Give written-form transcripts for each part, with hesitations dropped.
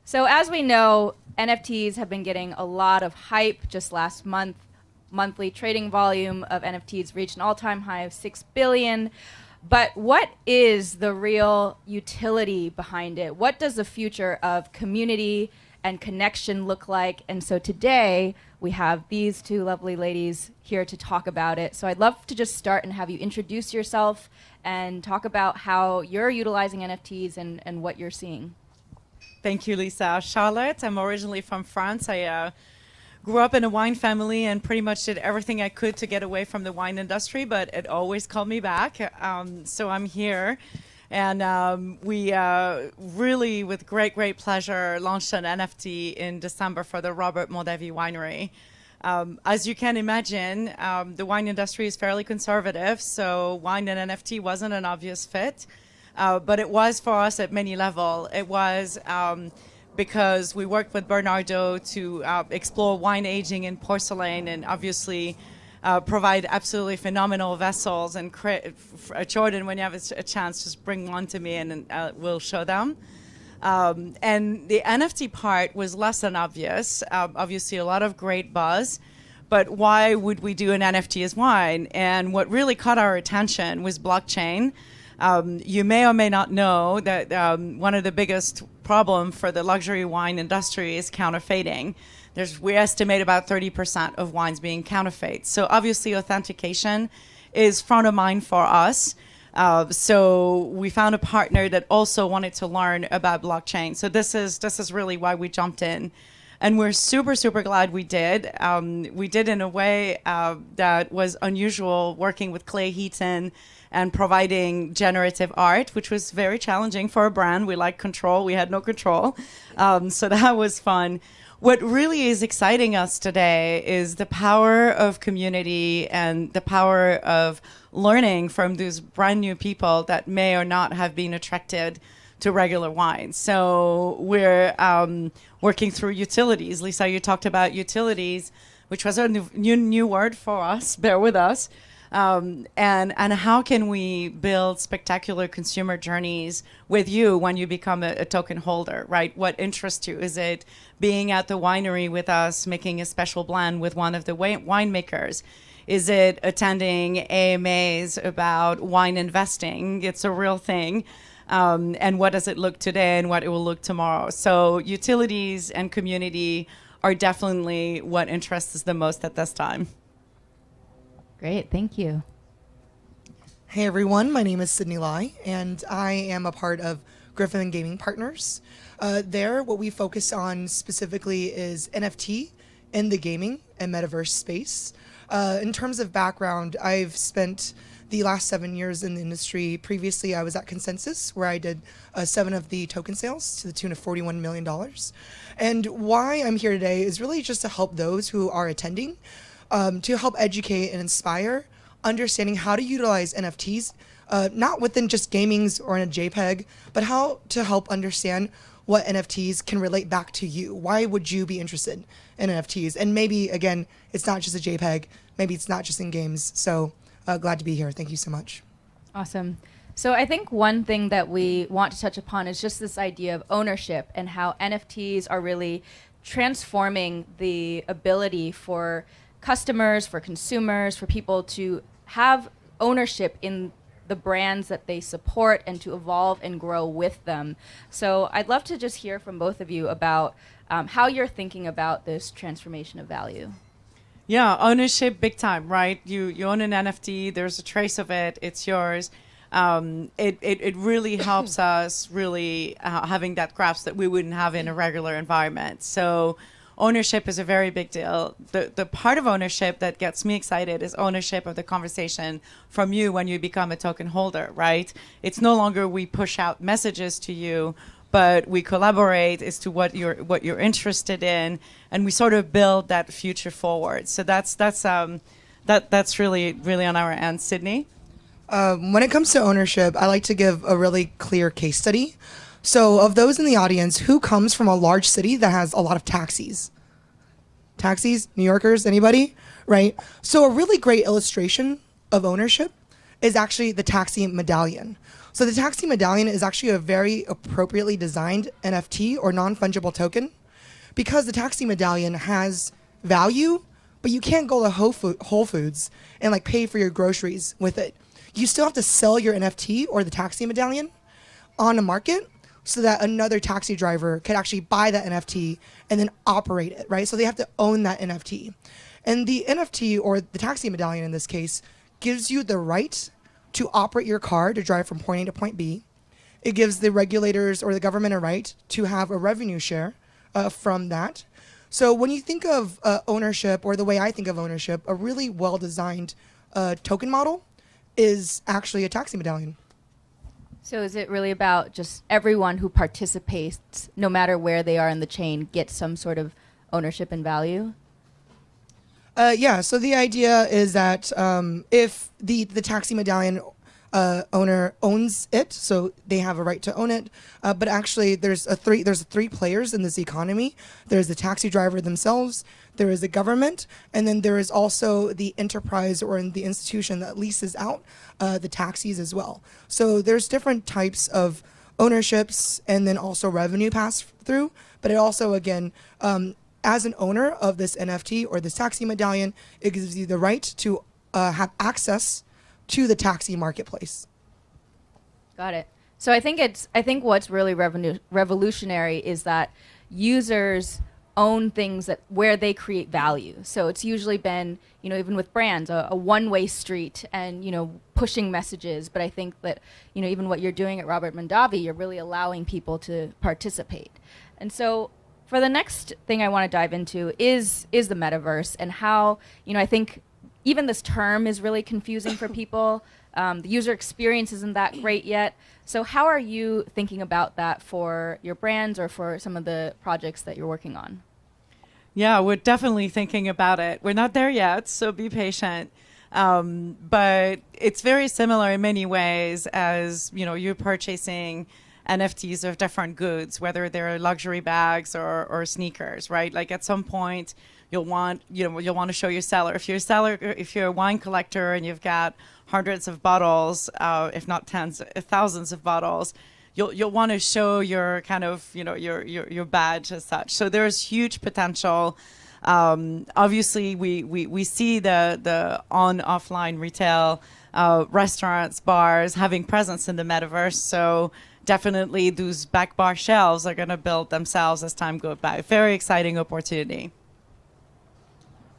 So as we know, NFTs have been getting a lot of hype. Just last month, monthly trading volume of NFTs reached an all-time high of 6 billion. But what is the real utility behind it? What does the future of community and connection look like? And so today we have these two lovely ladies here to talk about it. So I'd love to just start and have you introduce yourself and talk about how you're utilizing NFTs and what you're seeing. Thank you, Lisa. Charlotte, I'm originally from France. I grew up in a wine family and pretty much did everything I could to get away from the wine industry, but it always called me back. So I'm here. And we really, with great pleasure, launched an NFT in December for the Robert Mondavi winery. As you can imagine, the wine industry is fairly conservative, so wine and NFT wasn't an obvious fit. But it was for us at many levels. It was because we worked with Bernardo to explore wine aging in porcelain and obviously provide absolutely phenomenal vessels. And Jordan, when you have a chance, just bring one to me and we'll show them. And the NFT part was less than obvious. Obviously, a lot of great buzz. But why would we do an NFT as wine? And what really caught our attention was blockchain. You may or may not know that one of the biggest problems for the luxury wine industry is counterfeiting. We estimate about 30% of wines being counterfeit. So obviously authentication is front of mind for us. So we found a partner that also wanted to learn about blockchain. So this is really why we jumped in. And we're super glad we did. We did in a way that was unusual, working with Clay Heaton and providing generative art, which was very challenging for a brand. We like control. We had no control. So that was fun. What really is exciting us today is the power of community and the power of learning from those brand new people that may or not have been attracted to regular wine. So we're working through utilities. Lisa, you talked about utilities, which was a new word for us. Bear with us. And how can we build spectacular consumer journeys with you when you become a token holder, right? What interests you? Is it being at the winery with us, making a special blend with one of the winemakers? Is it attending AMAs about wine investing? It's a real thing. And what does it look today and what it will look tomorrow? So utilities and community are definitely what interests us the most at this time. Great, thank you. Hey everyone, my name is Sydney Lai, and I am a part of Griffin Gaming Partners. There, what we focus on specifically is NFT in the gaming and metaverse space. In terms of background, I've spent the last 7 years in the industry. Previously, I was at Consensus, where I did 7 of the token sales to the tune of $41 million. And why I'm here today is really just to help those who are attending, to help educate and inspire, understanding how to utilize NFTs, not within just gamings or in a JPEG, but how to help understand what NFTs can relate back to you. Why would you be interested in NFTs? And maybe, again, it's not just a JPEG. Maybe it's not just in games. So glad to be here. Thank you so much. Awesome. So I think one thing that we want to touch upon is just this idea of ownership and how NFTs are really transforming the ability for customers, for consumers, for people to have ownership in the brands that they support and to evolve and grow with them. So I'd love to just hear from both of you about how you're thinking about this transformation of value. Yeah, ownership, big time, right? You own an NFT, there's a trace of it, it's yours. It really helps us really having that grasp that we wouldn't have in a regular environment. So ownership is a very big deal. The part of ownership that gets me excited is ownership of the conversation from you when you become a token holder, right? It's no longer we push out messages to you, but we collaborate as to what you're interested in, and we sort of build that future forward. So that's really on our end. Sydney? When it comes to ownership, I like to give a really clear case study. So of those in the audience, who comes from a large city that has a lot of taxis? Taxis? New Yorkers? Anybody? Right? So a really great illustration of ownership is actually the taxi medallion. So the taxi medallion is actually a very appropriately designed NFT or non-fungible token because the taxi medallion has value, but you can't go to Whole Foods and like pay for your groceries with it. You still have to sell your NFT or the taxi medallion on the market so that another taxi driver could actually buy that NFT and then operate it, right? So they have to own that NFT. And the NFT or the taxi medallion in this case gives you the right to operate your car to drive from point A to point B. It gives the regulators or the government a right to have a revenue share from that. So when you think of ownership, or the way I think of ownership, a really well-designed token model is actually a taxi medallion. So is it really about just everyone who participates, no matter where they are in the chain, gets some sort of ownership and value? Yeah, so the idea is that if the taxi medallion owner owns it, so they have a right to own it, but actually there's three players in this economy. There's the taxi driver themselves, there is the government, and then there is also the enterprise or the institution that leases out the taxis as well. So there's different types of ownerships and then also revenue pass through, but it also, again, as an owner of this NFT or this taxi medallion, it gives you the right to have access to the taxi marketplace. Got it. So I think what's really revolutionary is that users own things that where they create value. So it's usually been, even with brands, a one-way street and, pushing messages. But I think that, even what you're doing at Robert Mondavi, you're really allowing people to participate. And so for the next thing I want to dive into is the metaverse and how, I think even this term is really confusing for people. The user experience isn't that great yet. So how are you thinking about that for your brands or for some of the projects that you're working on? Yeah, we're definitely thinking about it. We're not there yet, so be patient. But it's very similar in many ways as, you're purchasing NFTs of different goods, whether they're luxury bags or sneakers, right? Like at some point, you'll want to show your seller. If you're a wine collector and you've got hundreds of bottles, if not thousands of bottles, you'll want to show your kind of your badge as such. So there's huge potential. Obviously, we see the offline retail, restaurants, bars having presence in the metaverse. So definitely those back bar shelves are going to build themselves as time goes by. Very exciting opportunity.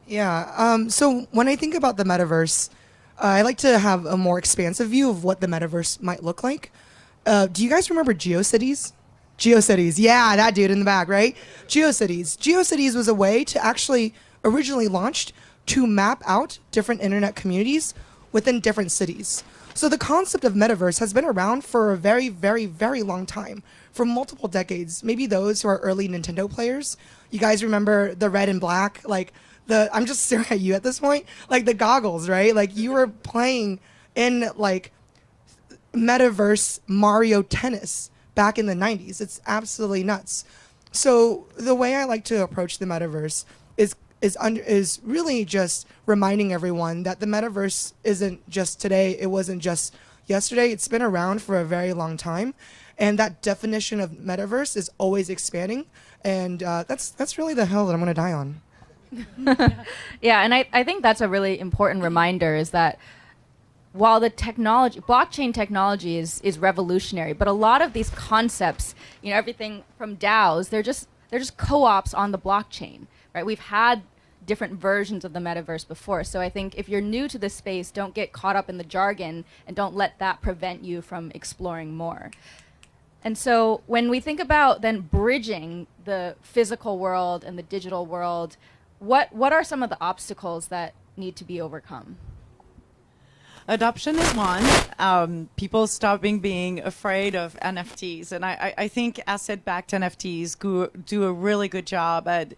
Yeah. So when I think about the metaverse, I like to have a more expansive view of what the metaverse might look like. Do you guys remember GeoCities? GeoCities. Yeah, that dude in the back, right? GeoCities. GeoCities was a way to actually originally launched to map out different internet communities within different cities. So the concept of metaverse has been around for a very, very, very long time, for multiple decades. Maybe those who are early Nintendo players, you guys remember the red and black, I'm just staring at you at this point, like the goggles, right? Like you were playing in like metaverse Mario Tennis back in the 90s. It's absolutely nuts. So the way I like to approach the metaverse is really just reminding everyone that the metaverse isn't just today. It wasn't just yesterday. It's been around for a very long time. And that definition of metaverse is always expanding. And that's really the hill that I'm going to die on. Yeah, and I think that's a really important reminder is that while the blockchain technology is revolutionary, but a lot of these concepts, everything from DAOs, they're just co-ops on the blockchain, right? We've had different versions of the metaverse before. So I think if you're new to this space, don't get caught up in the jargon and don't let that prevent you from exploring more. And so when we think about then bridging the physical world and the digital world, what are some of the obstacles that need to be overcome? Adoption is one. People stopping being afraid of NFTs. And I think asset-backed NFTs do a really good job at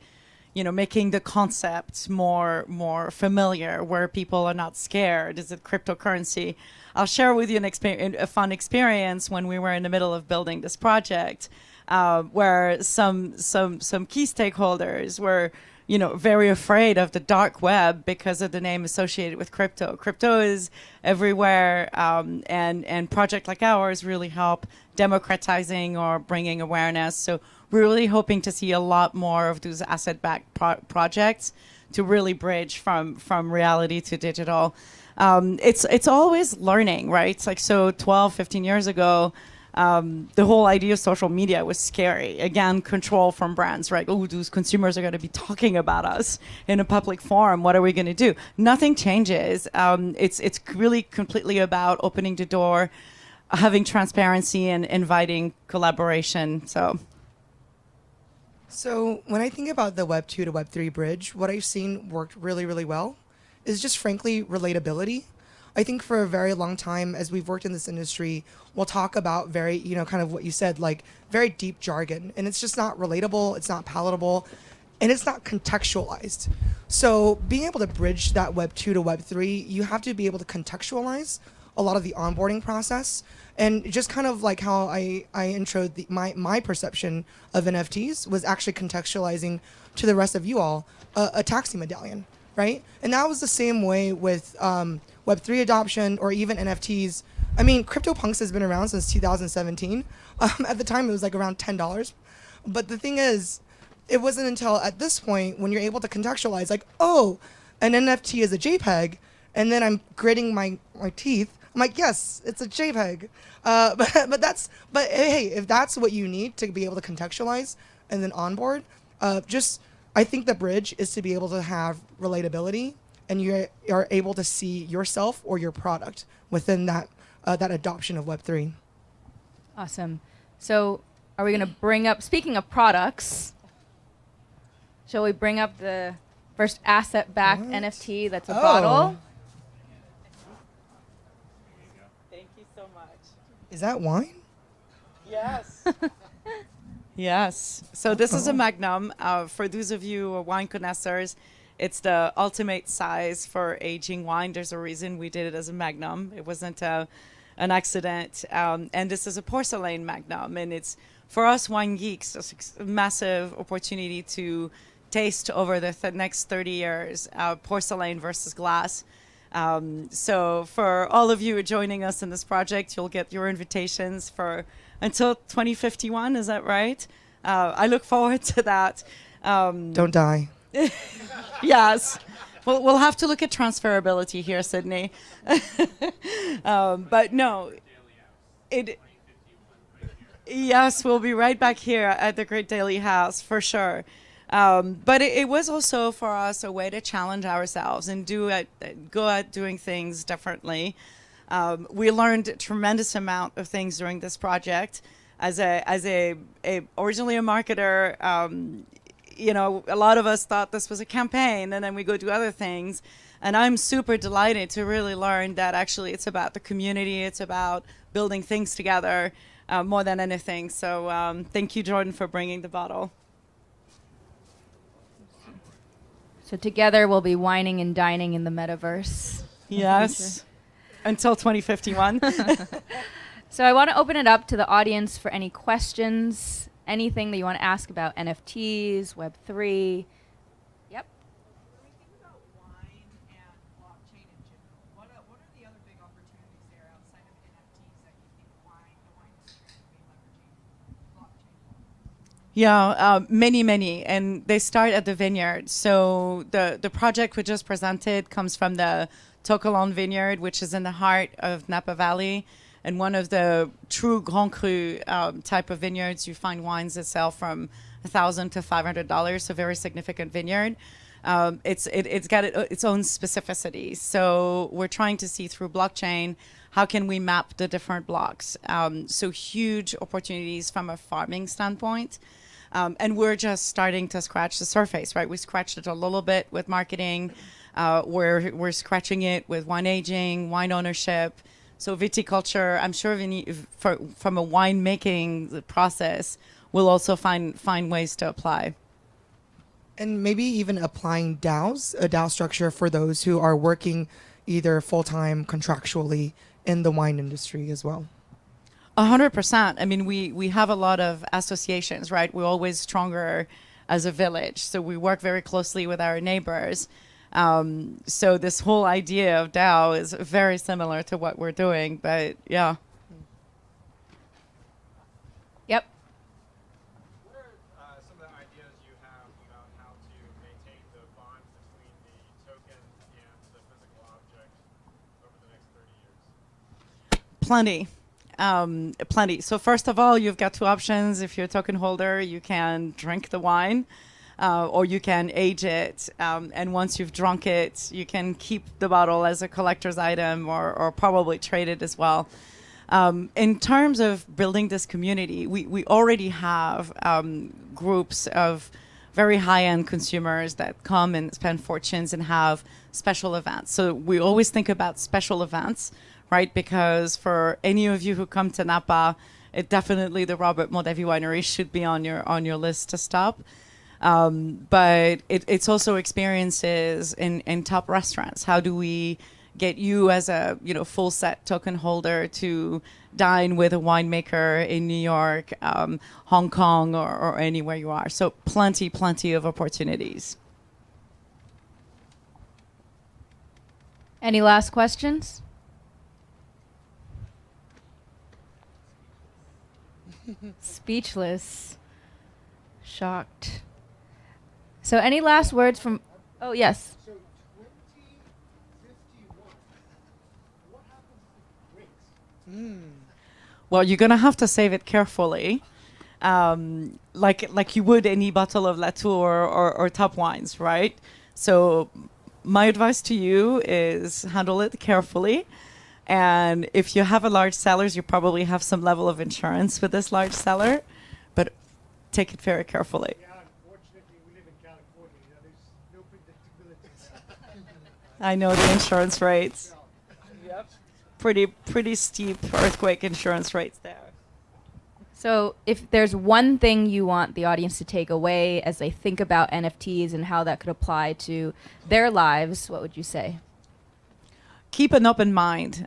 making the concept more familiar, where people are not scared. Is it cryptocurrency? I'll share with you a fun experience when we were in the middle of building this project, where some key stakeholders were very afraid of the dark web because of the name associated with crypto. Crypto is everywhere, and projects like ours really help democratizing or bringing awareness. So we're really hoping to see a lot more of those asset-backed projects to really bridge from reality to digital. It's always learning, right? It's like, so 12, 15 years ago, the whole idea of social media was scary. Again, control from brands, right? Oh, those consumers are going to be talking about us in a public forum. What are we going to do? Nothing changes. It's really completely about opening the door, having transparency, and inviting collaboration. So when I think about the Web 2 to Web 3 bridge, what I've seen worked really, really well is just frankly relatability. I think for a very long time, as we've worked in this industry, we'll talk about very, kind of what you said, like very deep jargon, and it's just not relatable, it's not palatable, and it's not contextualized. So being able to bridge that Web 2 to Web 3, you have to be able to contextualize a lot of the onboarding process. And just kind of like how I introed my perception of NFTs was actually contextualizing to the rest of you all a taxi medallion, right? And that was the same way with Web3 adoption or even NFTs. I mean, CryptoPunks has been around since 2017. At the time, it was like around $10. But the thing is, it wasn't until at this point when you're able to contextualize, like, oh, an NFT is a JPEG, and then I'm gritting my teeth. I'm like, yes, it's a JPEG. But hey, if that's what you need to be able to contextualize and then onboard, I think the bridge is to be able to have relatability, and you are able to see yourself or your product within that adoption of Web3. Awesome. So are we going to bring up, speaking of products, shall we bring up the first asset-backed NFT that's a bottle? Is that wine? Yes. Yes. So this is a Magnum. For those of you who are wine connoisseurs, it's the ultimate size for aging wine. There's a reason we did it as a Magnum. It wasn't an accident. And this is a porcelain Magnum. And it's, for us wine geeks, a massive opportunity to taste over the next 30 years porcelain versus glass. So for all of you joining us in this project, you'll get your invitations for until 2051. Is that right? I look forward to that. Don't die. Yes. We'll have to look at transferability here, Sydney. But no, yes, we'll be right back here at the Great Daily House for sure. But it was also for us a way to challenge ourselves and go at doing things differently. We learned a tremendous amount of things during this project. As originally a marketer, a lot of us thought this was a campaign, and then we go do other things. And I'm super delighted to really learn that actually it's about the community, it's about building things together more than anything. So thank you, Jordan, for bringing the bottle. So together we'll be wining and dining in the metaverse. Yes, until 2051. So I want to open it up to the audience for any questions, anything that you want to ask about NFTs, Web3. Yep. When we think about wine and blockchain in general, what are the other big opportunities there outside of NFTs that you think the wine industry could be leveraging blockchain? Yeah, many, and they start at the vineyard. So the project we just presented comes from the Tocolon vineyard, which is in the heart of Napa Valley, and one of the true Grand Cru type of vineyards. You find wines that sell from $1,000 to $500, so very significant vineyard. It's got its own specificity. So we're trying to see through blockchain, how can we map the different blocks? So huge opportunities from a farming standpoint. And we're just starting to scratch the surface, right? We scratched it a little bit with marketing. We're scratching it with wine aging, wine ownership. So viticulture, I'm sure from a winemaking process, we'll also find ways to apply. And maybe even applying DAOs, a DAO structure for those who are working either full-time contractually in the wine industry as well. 100%. I mean, we have a lot of associations, right? We're always stronger as a village. So we work very closely with our neighbors. So this whole idea of DAO is very similar to what we're doing, but yeah. Yep. What are some of the ideas you have about how to maintain the bond between the token and the physical object over the next 30 years? Plenty. So first of all, you've got two options. If you're a token holder, you can drink the wine, or you can age it. And once you've drunk it, you can keep the bottle as a collector's item, or probably trade it as well. In terms of building this community, we already have groups of very high-end consumers that come and spend fortunes and have special events. So we always think about special events, right? Because for any of you who come to Napa, definitely the Robert Mondavi winery should be on your list to stop. But it's also experiences in top restaurants. How do we get you as a full set token holder to dine with a winemaker in New York, Hong Kong, or anywhere you are? So plenty of opportunities. Any last questions? Speechless. Shocked. So any last words from... Oh, yes. So 2051, what happens to drinks? Well, you're going to have to save it carefully, like you would any bottle of Latour or top wines, right? So my advice to you is handle it carefully. And if you have a large cellar, you probably have some level of insurance with this large cellar, but take it very carefully. Yeah, unfortunately, we live in California. There's no predictability. I know the insurance rates. Yep. Pretty steep earthquake insurance rates there. So if there's one thing you want the audience to take away as they think about NFTs and how that could apply to their lives, what would you say? Keep an open mind,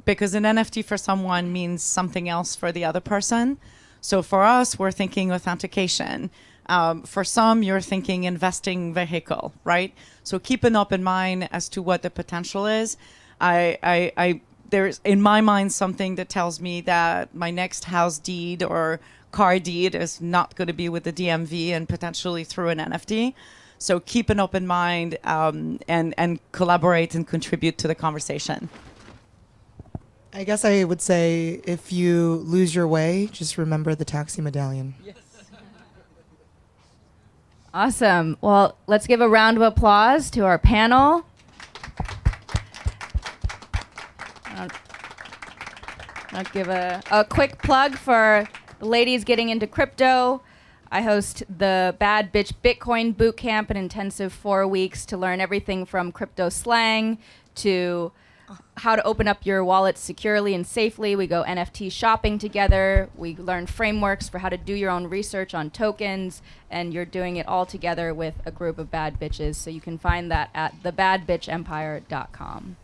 because an NFT for someone means something else for the other person. So for us, we're thinking authentication. For some, you're thinking investing vehicle, right? So keep an open mind as to what the potential is. There's in my mind something that tells me that my next house deed or car deed is not going to be with the DMV and potentially through an NFT. So keep an open mind, and collaborate and contribute to the conversation. I guess I would say if you lose your way, just remember the taxi medallion. Yes. Awesome. Well, let's give a round of applause to our panel. I'll give a quick plug for the ladies getting into crypto. I host the Bad Bitch Bitcoin Bootcamp, an intensive 4 weeks to learn everything from crypto slang to how to open up your wallet securely and safely. We go NFT shopping together. We learn frameworks for how to do your own research on tokens, and you're doing it all together with a group of bad bitches. So you can find that at thebadbitchempire.com.